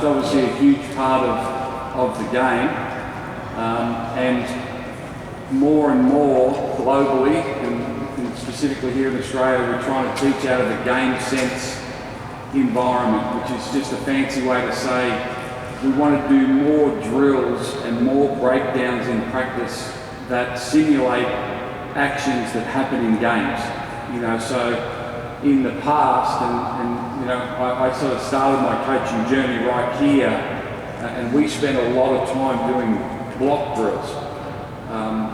obviously a huge part of the game, and more and more globally, and specifically here in Australia, we're trying to teach out of a game sense environment, which is just a fancy way to say we want to do more drills and more breakdowns in practice that simulate actions that happen in games. You know, so in the past, and you know, I sort of started my coaching journey right here, and we spent a lot of time doing block drills,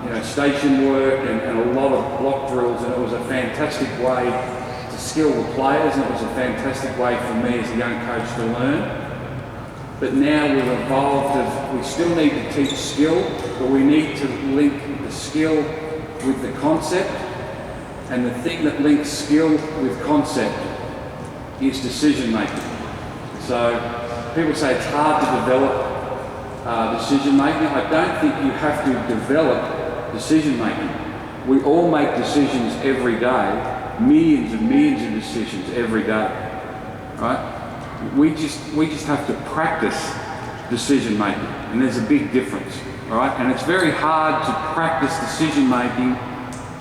you know, station work and a lot of block drills, and it was a fantastic way to skill the players, and it was a fantastic way for me as a young coach to learn. But now we've evolved of, we still need to teach skill, but we need to link the skill with the concept. And the thing that links skill with concept is decision making. So people say it's hard to develop decision making. I don't think you have to develop decision making. We all make decisions every day, millions and millions of decisions every day, right? We just have to practice decision making, and there's a big difference, all right? And it's very hard to practice decision making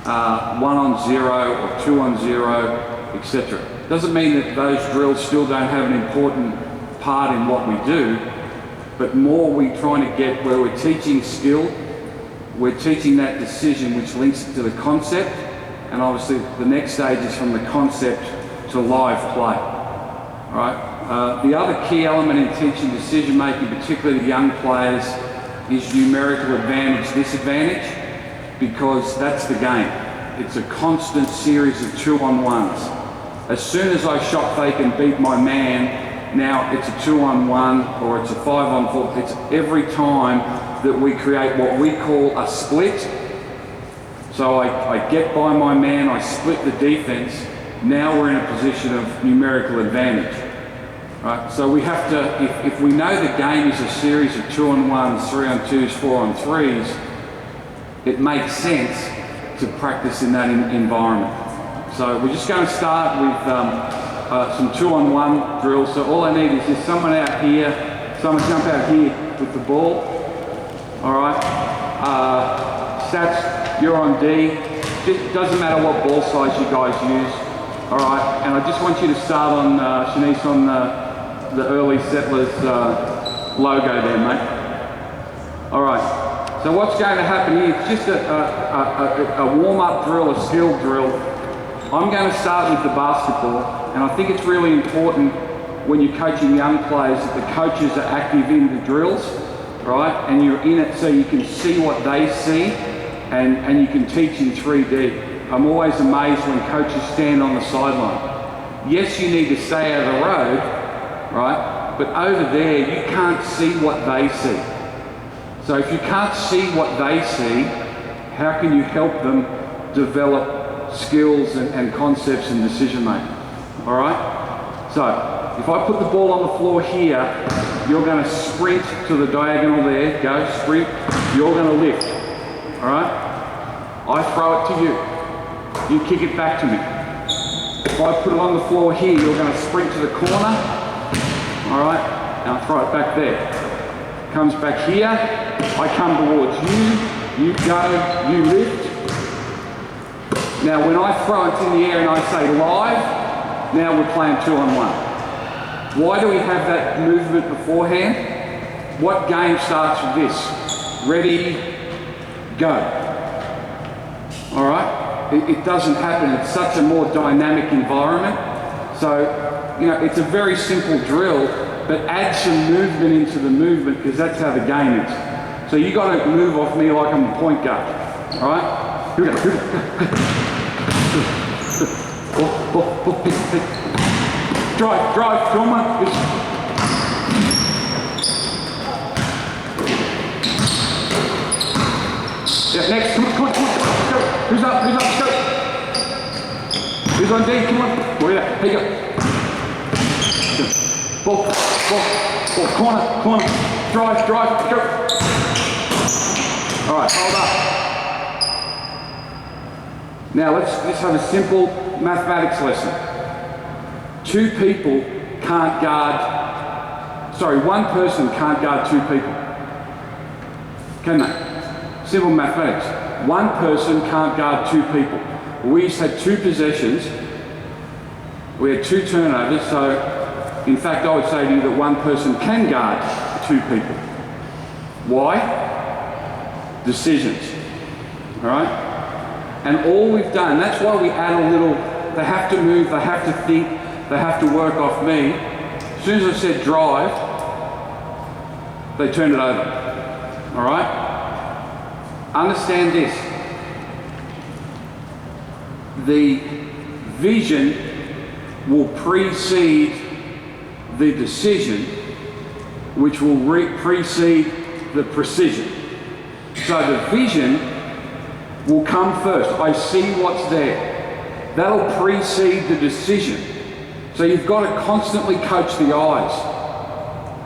1 on 0 or 2 on 0, etc. Doesn't mean that those drills still don't have an important part in what we do, but more we're trying to get where we're teaching skill, we're teaching that decision which links it to the concept, and obviously the next stage is from the concept to live play, right? The other key element in teaching decision making, particularly to young players, is numerical advantage, disadvantage, because that's the game. It's a constant series of 2-on-1s. As soon as I shot fake and beat my man, now it's a 2-on-1 or it's a 5-on-4. It's every time that we create what we call a split. So I get by my man, I split the defense. Now we're in a position of numerical advantage. Right? So we have to, if we know the game is a series of 2-on-1s, 3-on-2s, 4-on-3s, it makes sense to practice in that environment. So we're just going to start with some 2-on-1 drills. So all I need is just someone out here, someone jump out here with the ball. All right. Stats, you're on D. It doesn't matter what ball size you guys use. All right. And I just want you to start on, Shanice, on the early settlers logo there, mate. All right. So what's going to happen here, it's just a warm-up drill, a skill drill. I'm going to start with the basketball, and I think it's really important when you're coaching young players that the coaches are active in the drills, right? And you're in it so you can see what they see, and you can teach in 3D. I'm always amazed when coaches stand on the sideline. Yes, you need to stay out of the road, right? But over there, you can't see what they see. So if you can't see what they see, how can you help them develop skills and concepts and decision making? All right? So if I put the ball on the floor here, you're going to sprint to the diagonal there. Go, sprint. You're going to lift. All right? I throw it to you. You kick it back to me. If I put it on the floor here, you're going to sprint to the corner. All right? And I throw it back there. Comes back here, I come towards you, you go, you lift. Now when I throw it in the air and I say live, now we're playing 2-on-1. Why do we have that movement beforehand? What game starts with this? Ready, go. All right? It doesn't happen, it's such a more dynamic environment. So, you know, it's a very simple drill, but add some movement into the movement because that's how the game is. So you got to move off me like I'm a point guard, all right? Here we go. Drive, come on. Yeah, next, come on, go. Who's up, go. Who's on D, come on. Here you go. Ball, corner, drive, go. All right, hold up. Now let's have a simple mathematics lesson. 2 people can't guard one person can't guard two people. Can they? Simple mathematics. One person can't guard two people. We used to have two possessions. We had two turnovers, so in fact I would say to you that one person can guard two people. Why? Decisions. All right? And all we've done, that's why we add a little, they have to move, they have to think, they have to work off me. As soon as I said drive, they turned it over. All right? Understand this. The vision will precede the decision, which will precede the precision. So the vision will come first. I see what's there. That'll precede the decision. So you've got to constantly coach the eyes.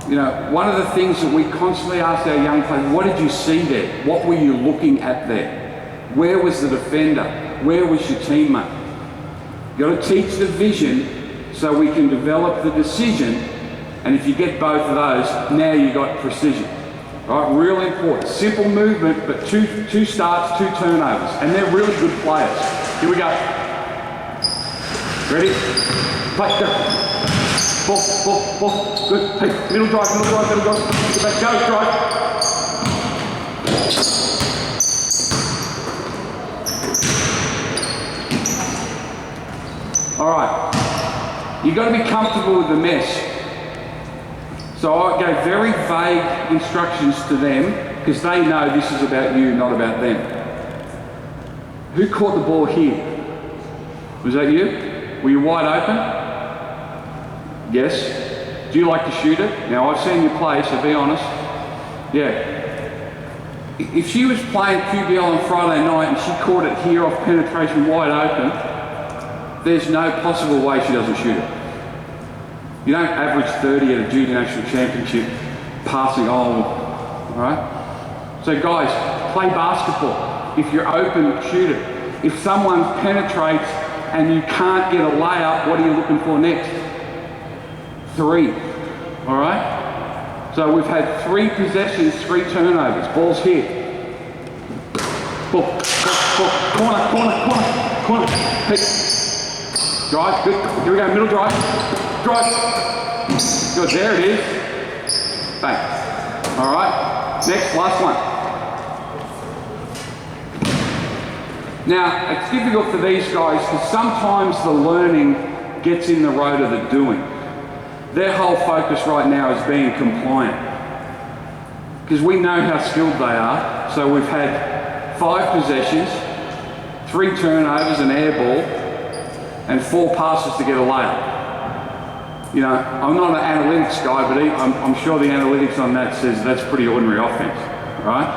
You know, one of the things that we constantly ask our young players, what did you see there? What were you looking at there? Where was the defender? Where was your teammate? You've got to teach the vision so we can develop the decision, and if you get both of those, now you've got precision. Right, really important. Simple movement, but two starts, two turnovers, and they're really good players. Here we go. Ready? Play, go. Ball. Good. Hey, middle drive. Get back, go, drive. All right. You've got to be comfortable with the mess. So I gave very vague instructions to them because they know this is about you, not about them. Who caught the ball here? Was that you? Were you wide open? Yes. Do you like to shoot it? Now I've seen you play, so be honest. Yeah. If she was playing QBL on Friday night and she caught it here off penetration wide open, there's no possible way she doesn't shoot it. You don't average 30 at a junior national championship passing on, all right? So guys, play basketball. If you're open, shoot it. If someone penetrates and you can't get a layup, what are you looking for next? 3, all right? So we've had 3 possessions, 3 turnovers. Ball's here. Ball. Corner. Hey. Drive, good. Here we go, middle drive. Good, there it is. Thanks. All right, next, last one. Now, it's difficult for these guys because sometimes the learning gets in the road of the doing. Their whole focus right now is being compliant. Because we know how skilled they are, so we've had 5 possessions, 3 turnovers, an air ball, and 4 passes to get a layup. You know, I'm not an analytics guy, but I'm sure the analytics on that says that's pretty ordinary offense, right?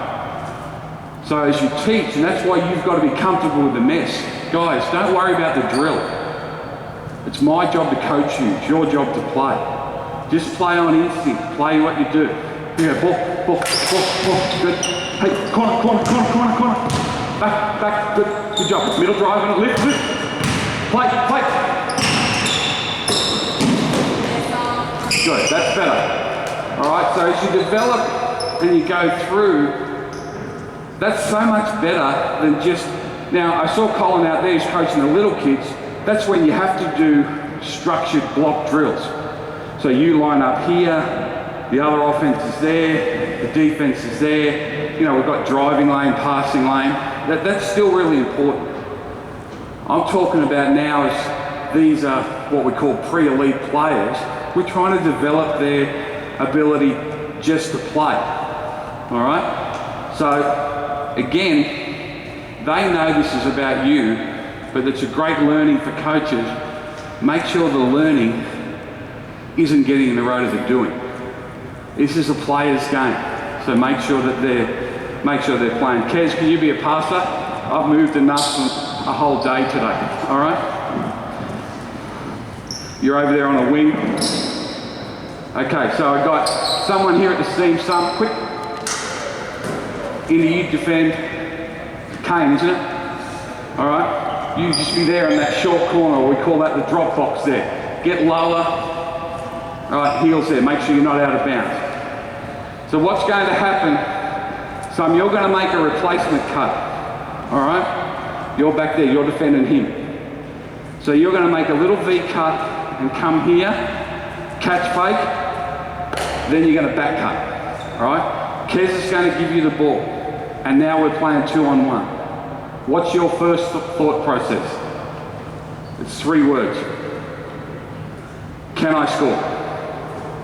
So as you teach, and that's why you've got to be comfortable with the mess. Guys, don't worry about the drill. It's my job to coach you. It's your job to play. Just play on instinct. Play what you do. Here we go, ball. Good. Hey, corner. Back, good job. Middle drive and a lift. Play. Good, that's better. All right, so as you develop and you go through, that's so much better than just, now I saw Colin out there, he's coaching the little kids. That's when you have to do structured block drills. So you line up here, the other offense is there, the defense is there, you know, we've got driving lane, passing lane. That's still really important. I'm talking about now is these are what we call pre-elite players. We're trying to develop their ability just to play, all right? So again, they know this is about you, but it's a great learning for coaches. Make sure the learning isn't getting in the road of the doing. This is a player's game, so make sure they're playing. Kez, can you be a passer? I've moved enough from a whole day today, all right? You're over there on the wing. Okay, so I got someone here at the seam, some quick. Into you defend. Kane, isn't it? All right. You just be there in that short corner, or we call that the drop box there. Get lower. All right, heels there, make sure you're not out of bounds. So what's going to happen, you're going to make a replacement cut, all right? You're back there, you're defending him. So you're going to make a little V cut and come here, catch fake, then you're going to back cut, all right? Kez is going to give you the ball, and now we're playing 2-on-1. What's your first thought process? It's 3 words. Can I score?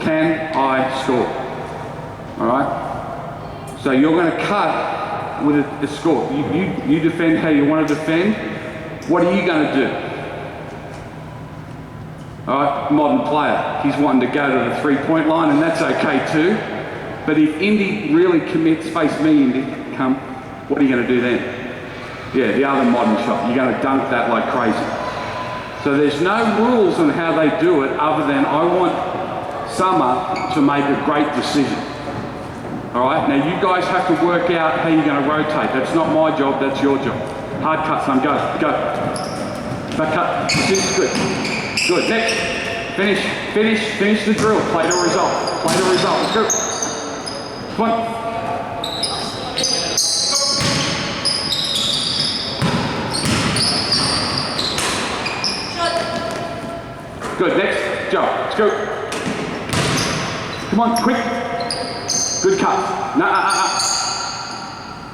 Can I score? All right? So you're going to cut with a score. You defend how you want to defend. What are you going to do? All right, modern player. He's wanting to go to the 3-point line, and that's okay too. But if Indy really commits, face me, Indy, come, what are you going to do then? Yeah, the other modern shot. You're going to dunk that like crazy. So there's no rules on how they do it other than I want Summer to make a great decision. All right, now you guys have to work out how you're going to rotate. That's not my job, that's your job. Hard cut, son, go. Back cut, this is good. Good, next. Finish the drill. Play the result, let's go. Come on. Good, next job, let's go. Come on, quick. Good cut.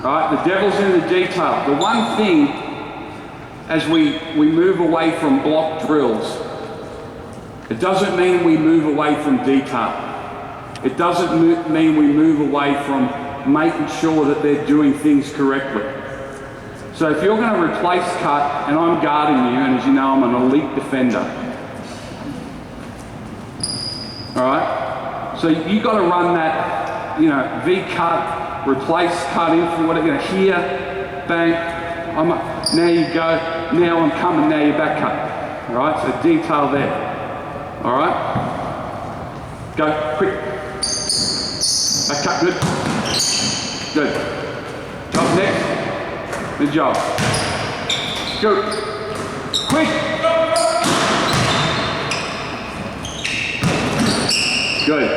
All right, the devil's in the detail. The one thing, as we move away from block drills, it doesn't mean we move away from detail. It doesn't mean we move away from making sure that they're doing things correctly. So if you're going to replace cut, and I'm guarding you, and as you know, I'm an elite defender. All right? So you got to run that, V cut, replace cut in for whatever, here, bang, now you go, now I'm coming, now you're back cut. All right, so detail there. All right, go, quick. Back cut, good. Good. Job next, good job. Go, quick. Good.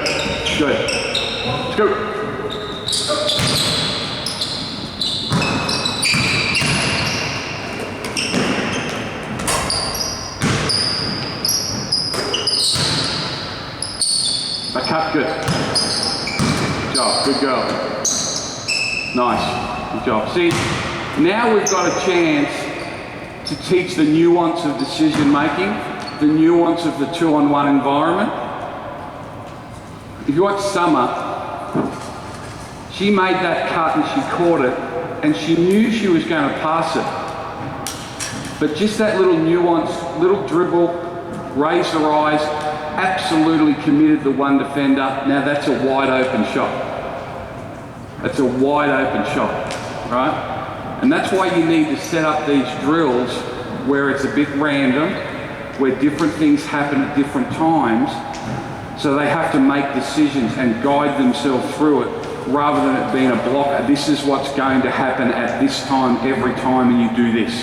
Let's go. Back up, good. Good job, good girl. Nice, good job. See, now we've got a chance to teach the nuance of decision making, the nuance of the 2-on-1 environment. If you watch Summer, she made that cut and she caught it, and she knew she was going to pass it. But just that little nuance, little dribble, raised her eyes, absolutely committed the one defender. Now that's a wide open shot. That's a wide open shot, right? And that's why you need to set up these drills where it's a bit random, where different things happen at different times. So they have to make decisions and guide themselves through it rather than it being a block. This is what's going to happen at this time, every time, and you do this.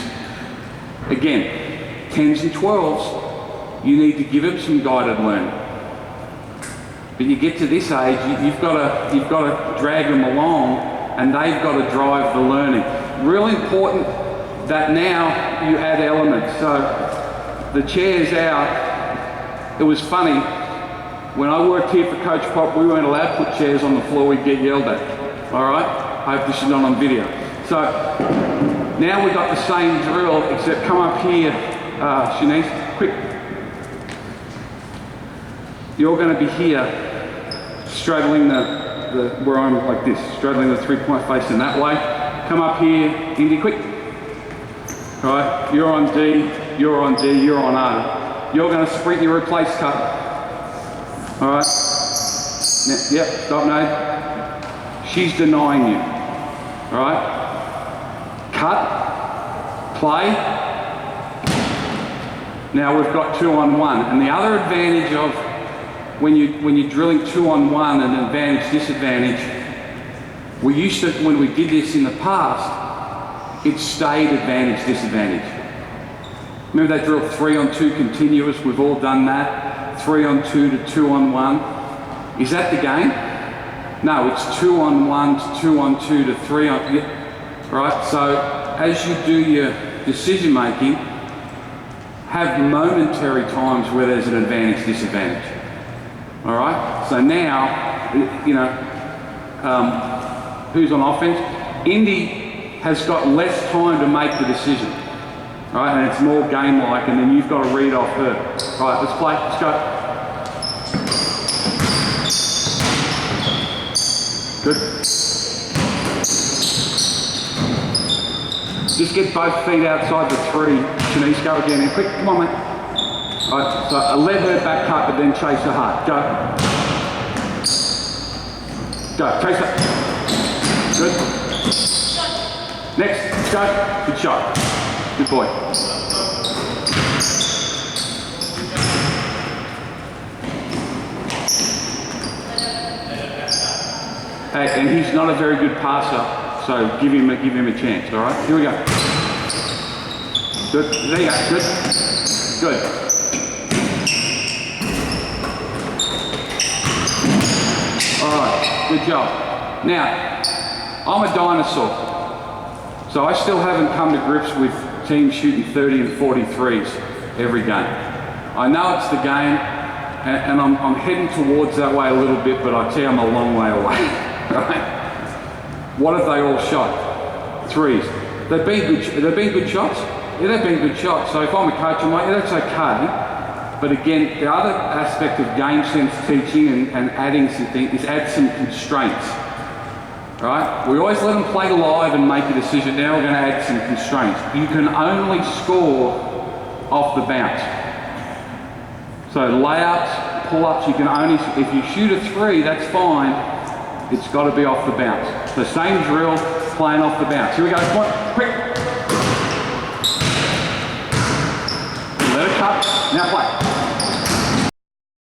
Again, 10s and 12s, you need to give them some guided learning. But you get to this age, you've got to drag them along, and they've got to drive the learning. Really important that now you add elements. So the chair's out. It was funny. When I worked here for Coach Pop, we weren't allowed to put chairs on the floor, we'd get yelled at. All right? I hope this is not on video. So now we've got the same drill, except come up here, Shanice, quick. You're going to be here, straddling where I'm like this, straddling the 3-point facing that way. Come up here, Indy, quick. All right? You're on D, you're on D, you're on R. You're going to sprint your replace cut. All right. Yep, stop, no. She's denying you. All right. Cut. Play. Now we've got 2-on-1. And the other advantage of when you're drilling 2-on-1 and advantage, disadvantage, we used to, when we did this in the past, it stayed advantage, disadvantage. Remember that drill 3-on-2 continuous? We've all done that. 3-on-2 to 2-on-1. Is that the game? No, it's 2-on-1 to 2-on-2 to 3-on, right? So as you do your decision making, have momentary times where there's an advantage, disadvantage. All right? So now, you know, who's on offense? Indy has got less time to make the decision, right? And it's more game-like, and then you've got to read off her. Right, let's play, let's go. Good. Just get both feet outside the 3. Shanice, go again. And quick, come on, mate. All right, so let her back cut, but then chase her hard. Go. Go, chase her. Good. Next, go. Good shot. Good boy. Hey, and he's not a very good passer, so give him a chance, all right? Here we go. Good, there you go, good. Good. All right, good job. Now, I'm a dinosaur, so I still haven't come to grips with teams shooting 30 and 43s every game. I know it's the game, and I'm heading towards that way a little bit, but I tell you I'm a long way away. Right? What have they all shot? 3s. They've been good shots. Yeah, they've been good shots. So if I'm a coach, I'm like, yeah, that's okay. But again, the other aspect of game sense teaching and adding something is add some constraints. Right? We always let them play live and make a decision. Now we're going to add some constraints. You can only score off the bounce. So layups, pull-ups, you can only, if you shoot a 3, that's fine. It's got to be off the bounce. So same drill, playing off the bounce. Here we go, come on, quick. Let it cut, now play.